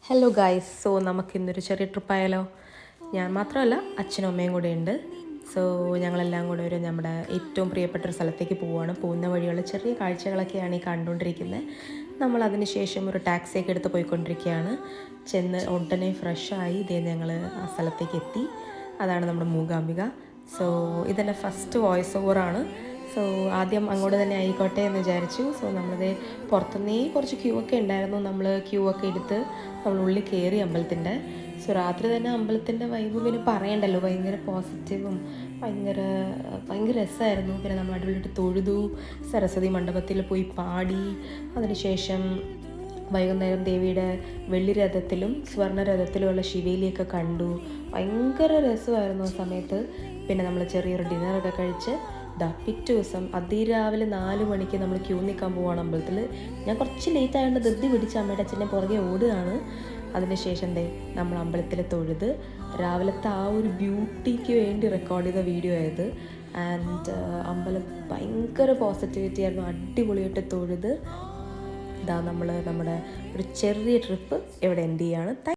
Hello guys, so നമുക്കിന്നൊരു ചെറിയ ട്രിപ്പായാലോ? ഞാൻ മാത്രമല്ല, അച്ഛനും അമ്മയും കൂടെ ഉണ്ട്. സോ ഞങ്ങളെല്ലാം കൂടെ നമ്മുടെ ഏറ്റവും പ്രിയപ്പെട്ട ഒരു സ്ഥലത്തേക്ക് പോവുകയാണ്. പോകുന്ന വഴിയുള്ള ചെറിയ കാഴ്ചകളൊക്കെയാണ് ഈ കണ്ടുകൊണ്ടിരിക്കുന്നത്. നമ്മൾ അതിന് ശേഷം ഒരു ടാക്സിയൊക്കെ എടുത്ത് പോയിക്കൊണ്ടിരിക്കുകയാണ്. ചെന്ന് ഉടനെ ഫ്രഷായി ഇതേ ഞങ്ങൾ ആ സ്ഥലത്തേക്ക് എത്തി. അതാണ് നമ്മുടെ മൂകാംബിക. സോ ഇതെൻ്റെ ഫസ്റ്റ് വോയിസ് ഓവറാണ്. സോ ആദ്യം അങ്ങോട്ട് തന്നെ ആയിക്കോട്ടെ എന്ന് വിചാരിച്ചു. സോ നമ്മളത് പുറത്തുനിന്നേ കുറച്ച് ക്യൂ ഒക്കെ ഉണ്ടായിരുന്നു. നമ്മൾ ക്യൂ ഒക്കെ എടുത്ത് നമ്മൾ ഉള്ളിൽ കയറി അമ്പലത്തിൻ്റെ. സോ രാത്രി തന്നെ അമ്പലത്തിൻ്റെ വൈബ് പിന്നെ പറയണ്ടല്ലോ, ഭയങ്കര പോസിറ്റീവും ഭയങ്കര രസമായിരുന്നു. പിന്നെ നമ്മൾ അടിപൊളിയായിട്ട് തൊഴുതു, സരസ്വതി മണ്ഡപത്തിൽ പോയി പാടി. അതിനുശേഷം വൈകുന്നേരം ദേവിയുടെ വെള്ളി രഥത്തിലും സ്വർണ്ണ രഥത്തിലുമുള്ള ശിവേലിയൊക്കെ കണ്ടു. ഭയങ്കര രസമായിരുന്നു ആ സമയത്ത്. പിന്നെ നമ്മൾ ചെറിയൊരു ഡിന്നറൊക്കെ കഴിച്ച് പിറ്റേ ദിവസം അതിരാവിലെ 4 മണിക്ക് നമ്മൾ ക്യൂ നിൽക്കാൻ പോവുകയാണ് അമ്പലത്തിൽ. ഞാൻ കുറച്ച് ലേറ്റ് ആയതുകൊണ്ട് ധൃതി പിടിച്ച് അമ്മയുടെ അച്ഛൻ്റെ പുറകെ ഓടുകയാണ്. അതിനുശേഷം നമ്മൾ അമ്പലത്തിൽ തൊഴുത് രാവിലത്തെ ആ ഒരു ബ്യൂട്ടിക്ക് വേണ്ടി റെക്കോർഡ് ചെയ്ത വീഡിയോ ആയത്. ആൻഡ് അമ്പലം ഭയങ്കര പോസിറ്റിവിറ്റി ആയിരുന്നു. അടിപൊളിയായിട്ട് തൊഴുത് നമ്മൾ നമ്മുടെ ഒരു ചെറിയ ട്രിപ്പ് ഇവിടെ എൻഡ് ചെയ്യാണ്.